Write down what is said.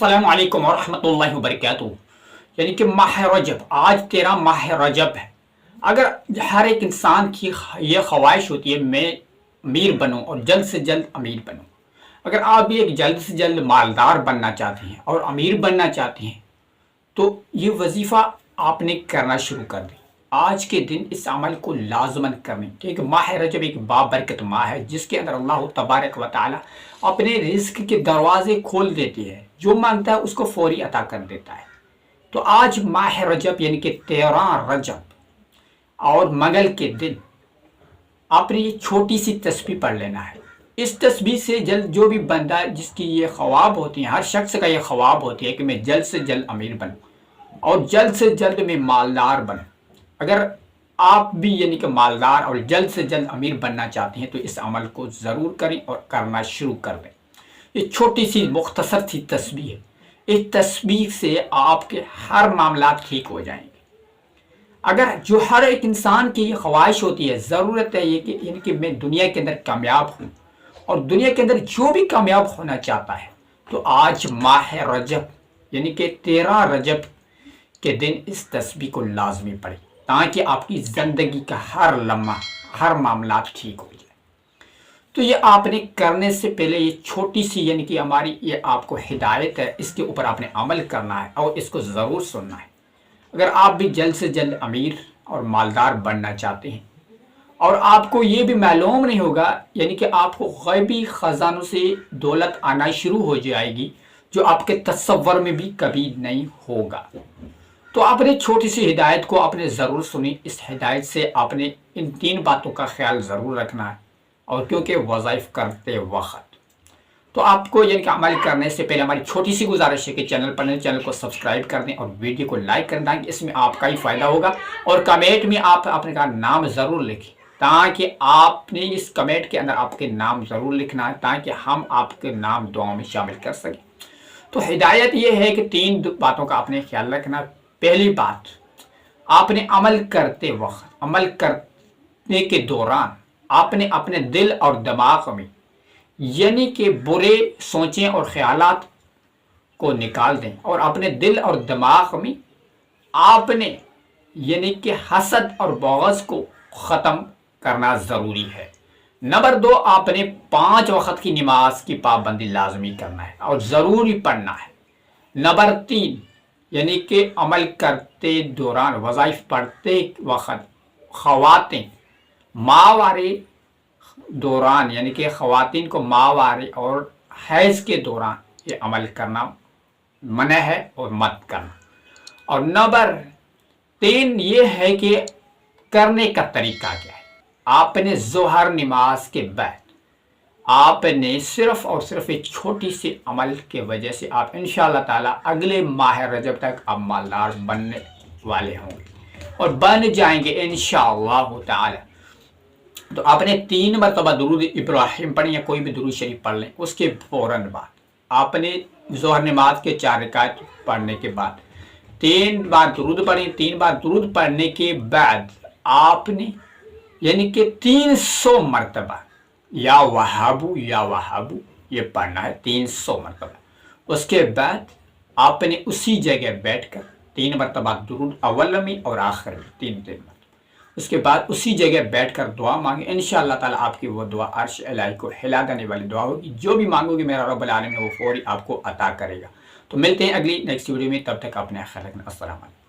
अस्सलाम वालेकुम वरहमतुल्लाहि वबरकातुहू। यानी कि माह रजब, आज तेरा माह रजब है। अगर हर एक इंसान की ये ख्वाहिश होती है मैं अमीर बनूं और जल्द से जल्द अमीर बनूं। अगर आप भी एक जल्द से जल्द मालदार बनना चाहते हैं और अमीर बनना चाहते हैं तो ये वजीफ़ा आपने करना शुरू कर दें। आज के दिन इस अमल को लाजमन करने, क्योंकि माह रजब एक बाबरकत माह है जिसके अंदर अल्लाह तबारक व तआला अपने रिस्क के दरवाजे खोल देते हैं। जो मांगता है उसको फौरी अता कर देता है। तो आज माह रजब यानी कि 13 रजब और मंगल के दिन आपने ये छोटी सी तस्बीह पढ़ लेना है। इस तस्बीह से जल्द जो भी बंदा जिसकी ये ख्वाब होती है, हर शख्स का ये ख्वाब होती है कि मैं जल्द से जल्द अमीर बनूं और जल्द से जल्द मैं मालदार बनूं। अगर आप भी यानी कि मालदार और जल्द से जल्द अमीर बनना चाहते हैं तो इस अमल को ज़रूर करें और करना शुरू कर दें। ये छोटी सी मुख्तसर सी तस्बीह है। इस तस्बीह से आपके हर मामला ठीक हो जाएंगे। अगर जो हर एक इंसान की ये ख्वाहिश होती है, ज़रूरत है ये कि यानी कि मैं दुनिया के अंदर कामयाब हूँ और दुनिया के अंदर जो भी कामयाब होना चाहता है तो आज माह रजब यानी कि 13 रजब के दिन इस तस्बीह को लाजमी पढ़े ताकि आपकी ज़िंदगी का हर लम्हा, हर मामला ठीक हो जाए। तो ये आपने करने से पहले ये छोटी सी यानी कि हमारी ये आपको हिदायत है, इसके ऊपर आपने अमल करना है और इसको ज़रूर सुनना है। अगर आप भी जल्द से जल्द अमीर और मालदार बनना चाहते हैं और आपको ये भी मालूम नहीं होगा यानी कि आपको गैबी ख़जानों से दौलत आना शुरू हो जाएगी जो आपके तसव्वुर में भी कभी नहीं होगा, तो आपने छोटी सी हिदायत को आपने ज़रूर सुनी। इस हिदायत से आपने इन 3 बातों का ख्याल ज़रूर रखना है। और क्योंकि वज़ाइफ करते वक्त तो आपको यानी कि अमल करने से पहले हमारी छोटी सी गुजारिश है कि चैनल को सब्सक्राइब कर दें और वीडियो को लाइक कर दें, इसमें आपका ही फ़ायदा होगा। और कमेंट में आप अपने का नाम ज़रूर लिखें ताकि आपने इस कमेंट के अंदर आपके नाम ज़रूर लिखना है ताकि हम आपके नाम दुआओं में शामिल कर सकें। तो हिदायत ये है कि 3 बातों का आपने ख्याल रखना। पहली बात, आपने अमल करते वक्त, अमल करने के दौरान आपने अपने दिल और दिमाग में यानी कि बुरे सोचें और ख्यालात को निकाल दें और अपने दिल और दिमाग में आपने यानी कि हसद और बग़ज़ को ख़त्म करना ज़रूरी है। नंबर 2, आपने 5 वक्त की नमाज की पाबंदी लाजमी करना है और ज़रूरी पढ़ना है। नंबर 3, यानी कि अमल करते दौरान वज़ाइफ पढ़ते वक्त ख़वातीन माहवारी दौरान यानी कि ख़वातीन को माहवारी और हैज़ के दौरान ये अमल करना मना है और मत करना। और नंबर 3 ये है कि करने का तरीका क्या है। आपने ज़ोहर नमाज के बाद आपने सिर्फ़ और सिर्फ एक छोटी सी अमल के वजह से आप इंशाअल्लाह ताला अगले माह रजब तक आप मालदार बनने वाले होंगे और बन जाएंगे इंशाअल्लाह ताला। तो आपने 3 मरतबा दुरूद इब्राहिम पढ़ें या कोई भी दुरूद शरीफ पढ़ लें। उसके फ़ौरन बाद आपने ज़ोहर नमाज के 4 रकात पढ़ने के बाद 3 बार दुरूद पढ़ें। 3 बार दुरूद पढ़ने के बाद आपने यानी कि 300 मरतबा या वहाबू ये पढ़ना है 300 मरतबा। उसके बाद आपने उसी जगह बैठकर 3 मरतबा दुरूद अव्वल में और आखिर में 3 मरतबा। उसके बाद उसी जगह बैठकर दुआ मांगे। इंशाअल्लाह ताला आपकी वो दुआ अर्श इलाही को हिला देने वाली दुआ होगी। जो भी मांगोगे मेरा रब्बुल आलमीन वो फौरी आपको अता करेगा। तो मिलते हैं अगली नेक्स्ट वीडियो में, तब तक अपने ख्याल रखना। अस्सलाम वालेकुम।